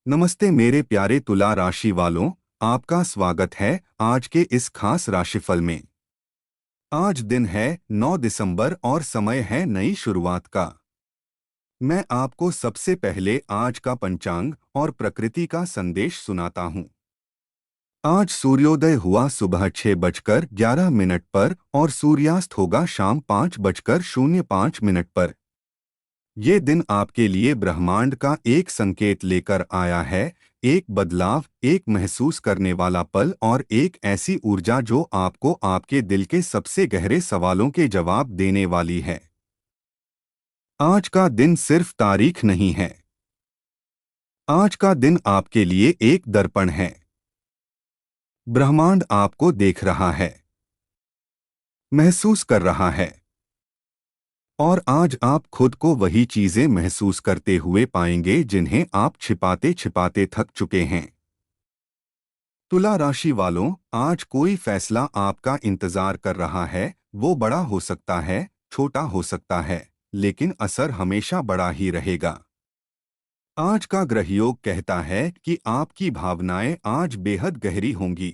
नमस्ते मेरे प्यारे तुला राशि वालों, आपका स्वागत है आज के इस खास राशिफल में। आज दिन है 9 दिसंबर और समय है नई शुरुआत का। मैं आपको सबसे पहले आज का पंचांग और प्रकृति का संदेश सुनाता हूँ। आज सूर्योदय हुआ सुबह 6:11 पर और सूर्यास्त होगा शाम 5:05 पर। ये दिन आपके लिए ब्रह्मांड का एक संकेत लेकर आया है, एक बदलाव, एक महसूस करने वाला पल और एक ऐसी ऊर्जा जो आपको आपके दिल के सबसे गहरे सवालों के जवाब देने वाली है। आज का दिन सिर्फ तारीख नहीं है। आज का दिन आपके लिए एक दर्पण है। ब्रह्मांड आपको देख रहा है, महसूस कर रहा है। और आज आप खुद को वही चीजें महसूस करते हुए पाएंगे जिन्हें आप छिपाते छिपाते थक चुके हैं। तुला राशि वालों, आज कोई फैसला आपका इंतजार कर रहा है। वो बड़ा हो सकता है, छोटा हो सकता है, लेकिन असर हमेशा बड़ा ही रहेगा। आज का ग्रह योग कहता है कि आपकी भावनाएं आज बेहद गहरी होंगी।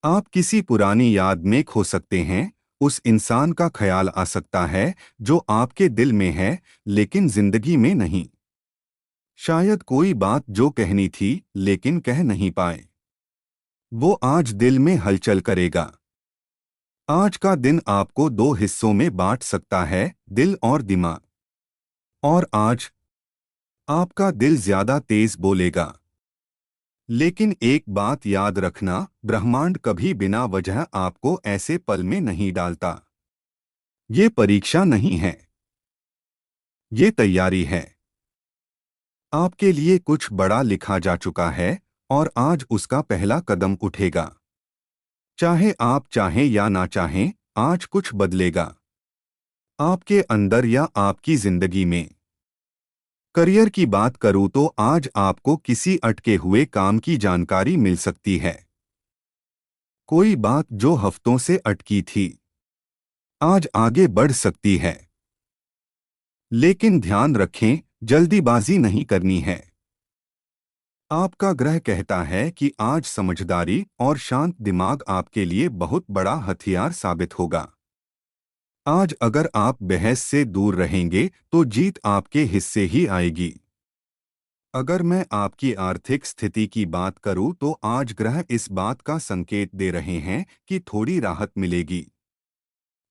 आप किसी पुरानी याद में खो सकते हैं। उस इंसान का ख्याल आ सकता है जो आपके दिल में है लेकिन जिंदगी में नहीं। शायद कोई बात जो कहनी थी लेकिन कह नहीं पाए, वो आज दिल में हलचल करेगा। आज का दिन आपको दो हिस्सों में बांट सकता है, दिल और दिमाग। और आज आपका दिल ज्यादा तेज बोलेगा। लेकिन एक बात याद रखना, ब्रह्मांड कभी बिना वजह आपको ऐसे पल में नहीं डालता। ये परीक्षा नहीं है, ये तैयारी है। आपके लिए कुछ बड़ा लिखा जा चुका है और आज उसका पहला कदम उठेगा। चाहे आप चाहें या ना चाहें, आज कुछ बदलेगा। आपके अंदर या आपकी जिंदगी में। करियर की बात करूं तो आज आपको किसी अटके हुए काम की जानकारी मिल सकती है। कोई बात जो हफ्तों से अटकी थी, आज आगे बढ़ सकती है। लेकिन ध्यान रखें, जल्दीबाजी नहीं करनी है। आपका ग्रह कहता है कि आज समझदारी और शांत दिमाग आपके लिए बहुत बड़ा हथियार साबित होगा। आज अगर आप बहस से दूर रहेंगे तो जीत आपके हिस्से ही आएगी। अगर मैं आपकी आर्थिक स्थिति की बात करूं तो आज ग्रह इस बात का संकेत दे रहे हैं कि थोड़ी राहत मिलेगी।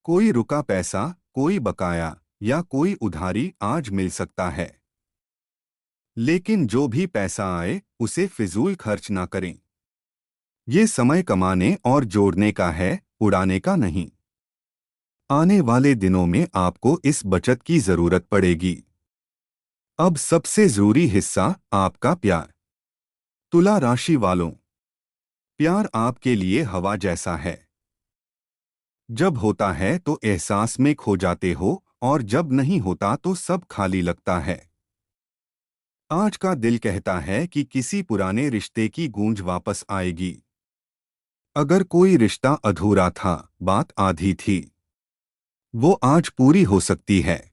कोई रुका पैसा, कोई बकाया या कोई उधारी आज मिल सकता है। लेकिन जो भी पैसा आए उसे फिजूल खर्च ना करें। ये समय कमाने और जोड़ने का है, उड़ाने का नहीं। आने वाले दिनों में आपको इस बचत की जरूरत पड़ेगी। अब सबसे जरूरी हिस्सा, आपका प्यार। तुला राशि वालों, प्यार आपके लिए हवा जैसा है। जब होता है तो एहसास में खो जाते हो और जब नहीं होता तो सब खाली लगता है। आज का दिल कहता है कि किसी पुराने रिश्ते की गूंज वापस आएगी। अगर कोई रिश्ता अधूरा था, बात आधी थी, वो आज पूरी हो सकती है।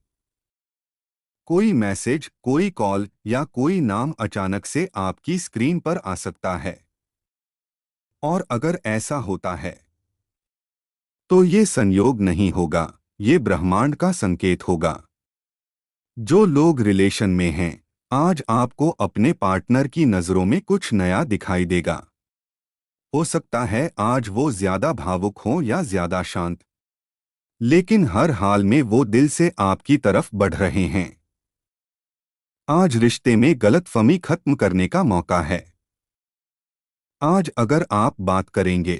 कोई मैसेज, कोई कॉल या कोई नाम अचानक से आपकी स्क्रीन पर आ सकता है। और अगर ऐसा होता है तो ये संयोग नहीं होगा, ये ब्रह्मांड का संकेत होगा। जो लोग रिलेशन में हैं, आज आपको अपने पार्टनर की नज़रों में कुछ नया दिखाई देगा। हो सकता है आज वो ज्यादा भावुक हो या ज्यादा शांत, लेकिन हर हाल में वो दिल से आपकी तरफ बढ़ रहे हैं। आज रिश्ते में गलतफहमी खत्म करने का मौका है। आज अगर आप बात करेंगे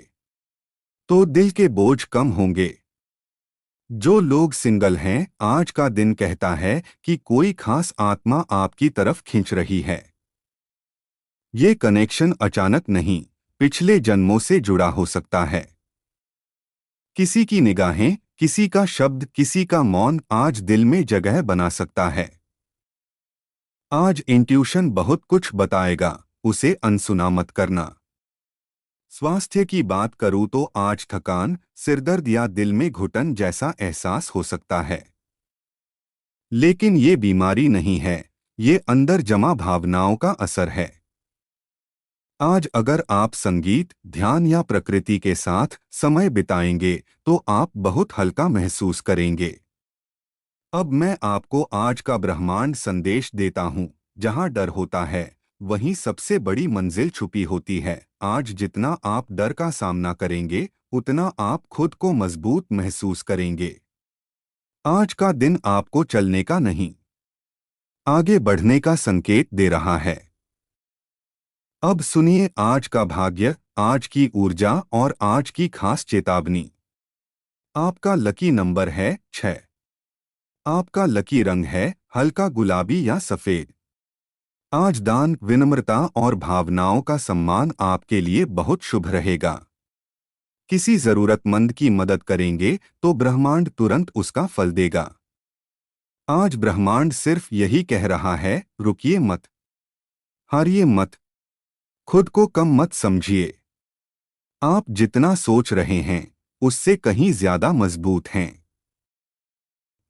तो दिल के बोझ कम होंगे। जो लोग सिंगल हैं, आज का दिन कहता है कि कोई खास आत्मा आपकी तरफ खींच रही है। ये कनेक्शन अचानक नहीं, पिछले जन्मों से जुड़ा हो सकता है। किसी की निगाहें, किसी का शब्द, किसी का मौन आज दिल में जगह बना सकता है। आज इंट्यूशन बहुत कुछ बताएगा, उसे अनसुना मत करना। स्वास्थ्य की बात करूं तो आज थकान, सिरदर्द या दिल में घुटन जैसा एहसास हो सकता है। लेकिन ये बीमारी नहीं है, ये अंदर जमा भावनाओं का असर है। आज अगर आप संगीत, ध्यान या प्रकृति के साथ समय बिताएंगे तो आप बहुत हल्का महसूस करेंगे। अब मैं आपको आज का ब्रह्मांड संदेश देता हूँ। जहाँ डर होता है वहीं सबसे बड़ी मंजिल छुपी होती है। आज जितना आप डर का सामना करेंगे उतना आप खुद को मजबूत महसूस करेंगे। आज का दिन आपको चलने का नहीं, आगे बढ़ने का संकेत दे रहा है। अब सुनिए आज का भाग्य, आज की ऊर्जा और आज की खास चेतावनी। आपका लकी नंबर है 6। आपका लकी रंग है हल्का गुलाबी या सफेद। आज दान, विनम्रता और भावनाओं का सम्मान आपके लिए बहुत शुभ रहेगा। किसी जरूरतमंद की मदद करेंगे तो ब्रह्मांड तुरंत उसका फल देगा। आज ब्रह्मांड सिर्फ यही कह रहा है, रुकिए मत, हारिए मत, खुद को कम मत समझिए। आप जितना सोच रहे हैं उससे कहीं ज्यादा मजबूत हैं।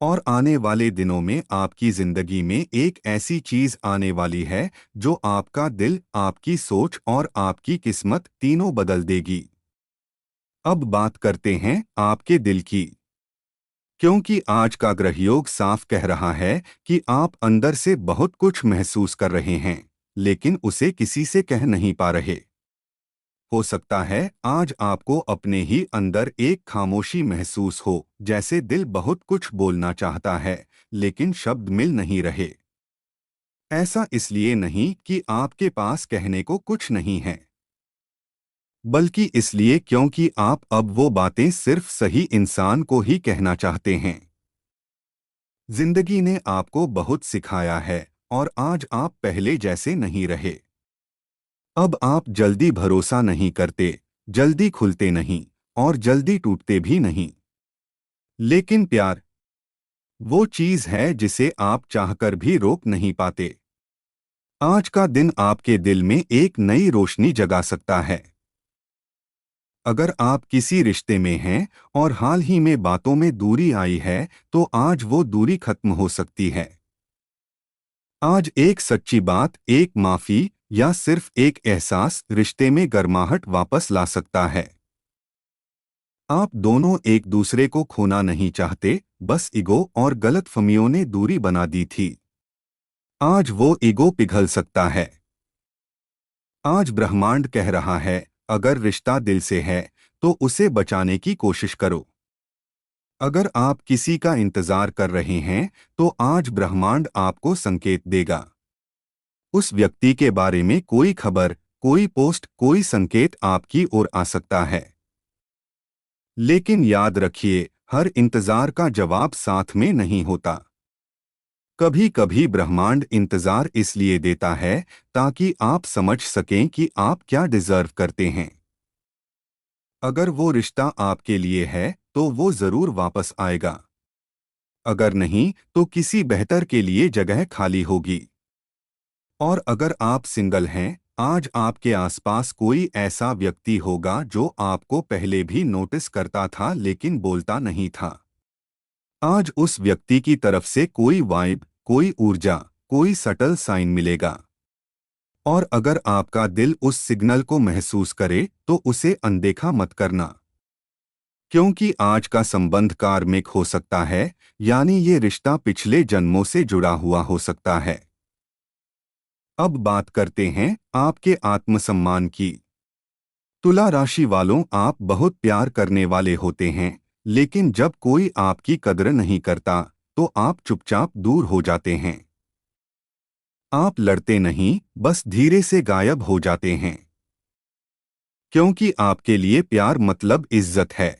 और आने वाले दिनों में आपकी जिंदगी में एक ऐसी चीज आने वाली है जो आपका दिल, आपकी सोच और आपकी किस्मत तीनों बदल देगी। अब बात करते हैं आपके दिल की। क्योंकि आज का ग्रह योग साफ कह रहा है कि आप अंदर से बहुत कुछ महसूस कर रहे हैं, लेकिन उसे किसी से कह नहीं पा रहे। हो सकता है आज आपको अपने ही अंदर एक खामोशी महसूस हो, जैसे दिल बहुत कुछ बोलना चाहता है लेकिन शब्द मिल नहीं रहे। ऐसा इसलिए नहीं कि आपके पास कहने को कुछ नहीं है, बल्कि इसलिए क्योंकि आप अब वो बातें सिर्फ सही इंसान को ही कहना चाहते हैं। जिंदगी ने आपको बहुत सिखाया है और आज आप पहले जैसे नहीं रहे। अब आप जल्दी भरोसा नहीं करते, जल्दी खुलते नहीं और जल्दी टूटते भी नहीं। लेकिन प्यार वो चीज है जिसे आप चाहकर भी रोक नहीं पाते। आज का दिन आपके दिल में एक नई रोशनी जगा सकता है। अगर आप किसी रिश्ते में हैं और हाल ही में बातों में दूरी आई है तो आज वो दूरी खत्म हो सकती है। आज एक सच्ची बात, एक माफी या सिर्फ एक एहसास रिश्ते में गर्माहट वापस ला सकता है। आप दोनों एक दूसरे को खोना नहीं चाहते, बस ईगो और गलतफहमियों ने दूरी बना दी थी। आज वो ईगो पिघल सकता है। आज ब्रह्मांड कह रहा है, अगर रिश्ता दिल से है तो उसे बचाने की कोशिश करो। अगर आप किसी का इंतजार कर रहे हैं तो आज ब्रह्मांड आपको संकेत देगा। उस व्यक्ति के बारे में कोई खबर, कोई पोस्ट, कोई संकेत आपकी ओर आ सकता है। लेकिन याद रखिए, हर इंतजार का जवाब साथ में नहीं होता। कभी कभी ब्रह्मांड इंतजार इसलिए देता है ताकि आप समझ सकें कि आप क्या डिजर्व करते हैं। अगर वो रिश्ता आपके लिए है तो वो जरूर वापस आएगा। अगर नहीं तो किसी बेहतर के लिए जगह खाली होगी। और अगर आप सिंगल हैं, आज आपके आसपास कोई ऐसा व्यक्ति होगा जो आपको पहले भी नोटिस करता था लेकिन बोलता नहीं था। आज उस व्यक्ति की तरफ से कोई वाइब, कोई ऊर्जा, कोई सटल साइन मिलेगा। और अगर आपका दिल उस सिग्नल को महसूस करे तो उसे अनदेखा मत करना। क्योंकि आज का संबंध कार्मिक हो सकता है, यानी ये रिश्ता पिछले जन्मों से जुड़ा हुआ हो सकता है। अब बात करते हैं आपके आत्मसम्मान की। तुला राशि वालों, आप बहुत प्यार करने वाले होते हैं, लेकिन जब कोई आपकी कद्र नहीं करता तो आप चुपचाप दूर हो जाते हैं। आप लड़ते नहीं, बस धीरे से गायब हो जाते हैं। क्योंकि आपके लिए प्यार मतलब इज्जत है।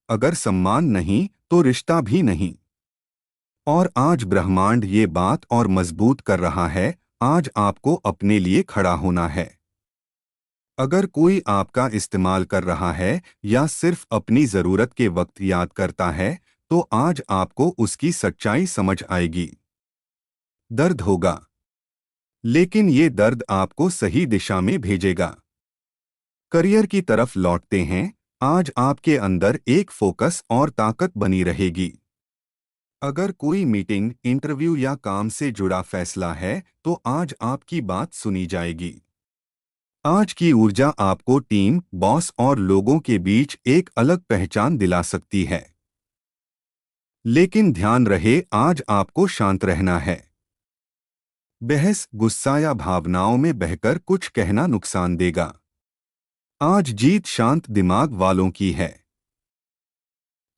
अगर सम्मान नहीं तो रिश्ता भी नहीं। और आज ब्रह्मांड ये बात और मजबूत कर रहा है, आज आपको अपने लिए खड़ा होना है। अगर कोई आपका इस्तेमाल कर रहा है या सिर्फ अपनी जरूरत के वक्त याद करता है तो आज आपको उसकी सच्चाई समझ आएगी। दर्द होगा, लेकिन ये दर्द आपको सही दिशा में भेजेगा। करियर की तरफ लौटते हैं, आज आपके अंदर एक फोकस और ताकत बनी रहेगी। अगर कोई मीटिंग, इंटरव्यू या काम से जुड़ा फैसला है, तो आज आपकी बात सुनी जाएगी। आज की ऊर्जा आपको टीम, बॉस और लोगों के बीच एक अलग पहचान दिला सकती है। लेकिन ध्यान रहे, आज आपको शांत रहना है। बहस, गुस्सा या भावनाओं में बहकर कुछ कहना नुकसान देगा। आज जीत शांत दिमाग वालों की है।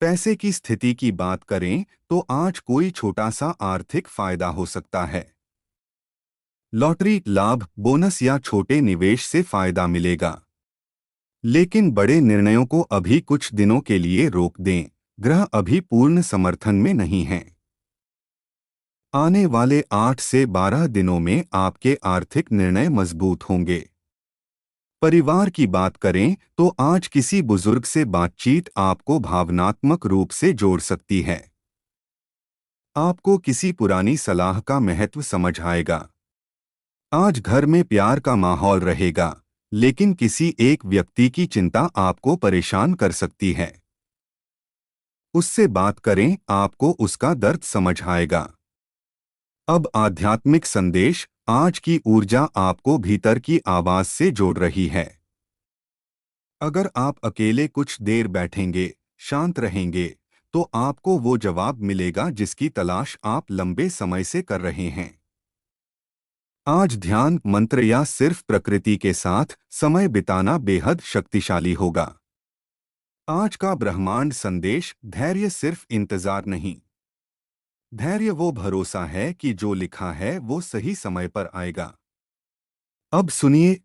पैसे की स्थिति की बात करें तो आज कोई छोटा सा आर्थिक फायदा हो सकता है। लॉटरी, लाभ, बोनस या छोटे निवेश से फायदा मिलेगा। लेकिन बड़े निर्णयों को अभी कुछ दिनों के लिए रोक दें। ग्रह अभी पूर्ण समर्थन में नहीं हैं। आने वाले 8 से 12 दिनों में आपके आर्थिक निर्णय मजबूत होंगे। परिवार की बात करें तो आज किसी बुजुर्ग से बातचीत आपको भावनात्मक रूप से जोड़ सकती है। आपको किसी पुरानी सलाह का महत्व समझ आएगा। आज घर में प्यार का माहौल रहेगा, लेकिन किसी एक व्यक्ति की चिंता आपको परेशान कर सकती है। उससे बात करें, आपको उसका दर्द समझ आएगा। अब आध्यात्मिक संदेश, आज की ऊर्जा आपको भीतर की आवाज से जोड़ रही है। अगर आप अकेले कुछ देर बैठेंगे, शांत रहेंगे, तो आपको वो जवाब मिलेगा जिसकी तलाश आप लंबे समय से कर रहे हैं। आज ध्यान, मंत्र या सिर्फ प्रकृति के साथ समय बिताना बेहद शक्तिशाली होगा। आज का ब्रह्मांड संदेश, धैर्य सिर्फ इंतजार नहीं। धैर्य वो भरोसा है कि जो लिखा है वो सही समय पर आएगा। अब सुनिए,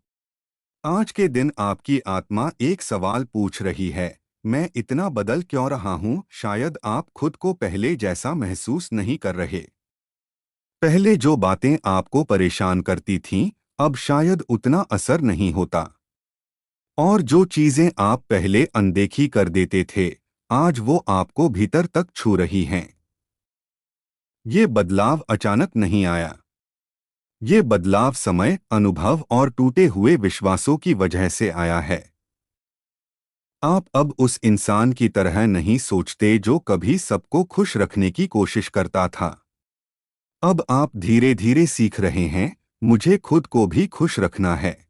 आज के दिन आपकी आत्मा एक सवाल पूछ रही है, मैं इतना बदल क्यों रहा हूं? शायद आप खुद को पहले जैसा महसूस नहीं कर रहे। पहले जो बातें आपको परेशान करती थीं, अब शायद उतना असर नहीं होता। और जो चीजें आप पहले अनदेखी कर देते थे, आज वो आपको भीतर तक छू रही हैं। ये बदलाव अचानक नहीं आया। ये बदलाव समय, अनुभव और टूटे हुए विश्वासों की वजह से आया है। आप अब उस इंसान की तरह नहीं सोचते जो कभी सबको खुश रखने की कोशिश करता था। अब आप धीरे धीरे सीख रहे हैं, मुझे खुद को भी खुश रखना है।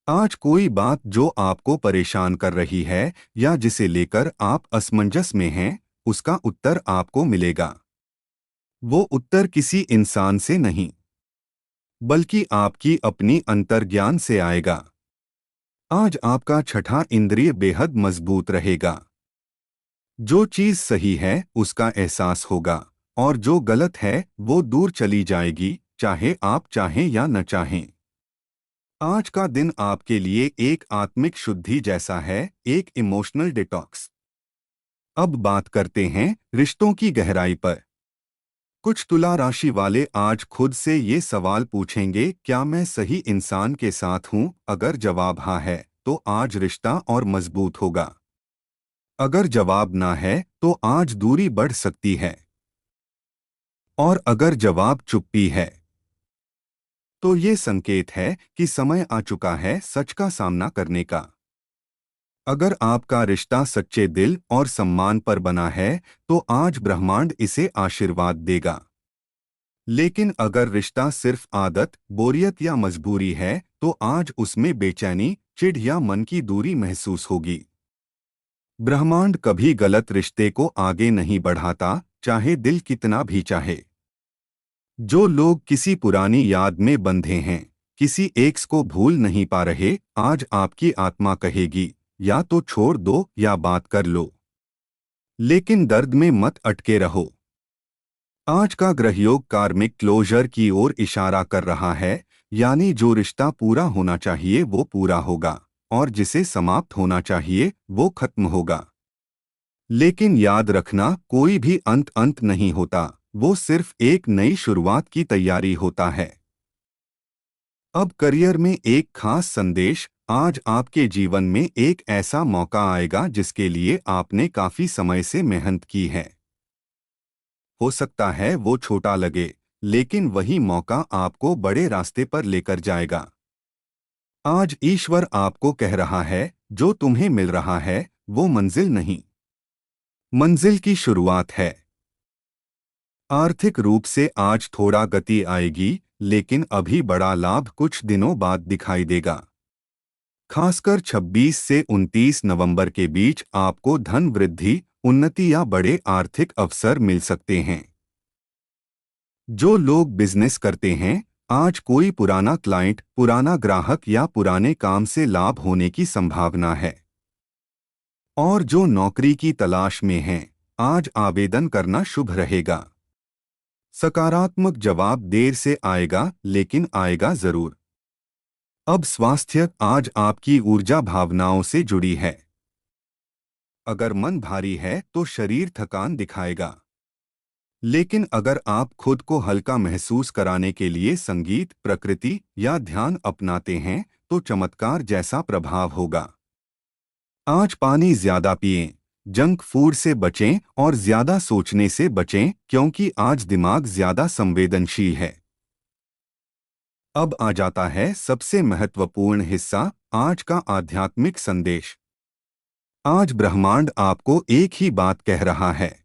आज कोई बात जो आपको परेशान कर रही है या जिसे लेकर आप असमंजस में हैं, उसका उत्तर आपको मिलेगा। वो उत्तर किसी इंसान से नहीं, बल्कि आपकी अपनी अंतर्ज्ञान से आएगा। आज आपका छठा इंद्रिय बेहद मजबूत रहेगा। जो चीज सही है उसका एहसास होगा, और जो गलत है वो दूर चली जाएगी, चाहे आप चाहें या न चाहें। आज का दिन आपके लिए एक आत्मिक शुद्धि जैसा है, एक इमोशनल डिटॉक्स। अब बात करते हैं रिश्तों की गहराई पर। कुछ तुला राशि वाले आज खुद से ये सवाल पूछेंगे, क्या मैं सही इंसान के साथ हूँ? अगर जवाब हाँ है, तो आज रिश्ता और मजबूत होगा। अगर जवाब ना है, तो आज दूरी बढ़ सकती है। और अगर जवाब चुप्पी है, तो ये संकेत है कि समय आ चुका है सच का सामना करने का। अगर आपका रिश्ता सच्चे दिल और सम्मान पर बना है, तो आज ब्रह्मांड इसे आशीर्वाद देगा। लेकिन अगर रिश्ता सिर्फ आदत, बोरियत या मजबूरी है, तो आज उसमें बेचैनी, चिढ़ या मन की दूरी महसूस होगी। ब्रह्मांड कभी गलत रिश्ते को आगे नहीं बढ़ाता, चाहे दिल कितना भी चाहे। जो लोग किसी पुरानी याद में बंधे हैं, किसी एक्स को भूल नहीं पा रहे, आज आपकी आत्मा कहेगी, या तो छोड़ दो या बात कर लो। लेकिन दर्द में मत अटके रहो। आज का ग्रहयोग कार्मिक क्लोजर की ओर इशारा कर रहा है, यानी जो रिश्ता पूरा होना चाहिए वो पूरा होगा, और जिसे समाप्त होना चाहिए वो खत्म होगा। लेकिन याद रखना, कोई भी अंत नहीं होता, वो सिर्फ एक नई शुरुआत की तैयारी होता है। अब करियर में एक खास संदेश, आज आपके जीवन में एक ऐसा मौका आएगा जिसके लिए आपने काफी समय से मेहनत की है। हो सकता है वो छोटा लगे, लेकिन वही मौका आपको बड़े रास्ते पर लेकर जाएगा। आज ईश्वर आपको कह रहा है, जो तुम्हें मिल रहा है वो मंजिल नहीं, मंजिल की शुरुआत है। आर्थिक रूप से आज थोड़ा गति आएगी, लेकिन अभी बड़ा लाभ कुछ दिनों बाद दिखाई देगा। खासकर 26 से 29 नवंबर के बीच आपको धन वृद्धि, उन्नति या बड़े आर्थिक अवसर मिल सकते हैं। जो लोग बिजनेस करते हैं, आज कोई पुराना क्लाइंट, पुराना ग्राहक या पुराने काम से लाभ होने की संभावना है। और जो नौकरी की तलाश में हैं, आज आवेदन करना शुभ रहेगा। सकारात्मक जवाब देर से आएगा, लेकिन आएगा जरूर। अब स्वास्थ्य, आज आपकी ऊर्जा भावनाओं से जुड़ी है। अगर मन भारी है तो शरीर थकान दिखाएगा। लेकिन अगर आप खुद को हल्का महसूस कराने के लिए संगीत, प्रकृति या ध्यान अपनाते हैं, तो चमत्कार जैसा प्रभाव होगा। आज पानी ज्यादा पिएं, जंक फूड से बचें और ज्यादा सोचने से बचें, क्योंकि आज दिमाग ज्यादा संवेदनशील है। अब आ जाता है सबसे महत्वपूर्ण हिस्सा, आज का आध्यात्मिक संदेश। आज ब्रह्मांड आपको एक ही बात कह रहा है।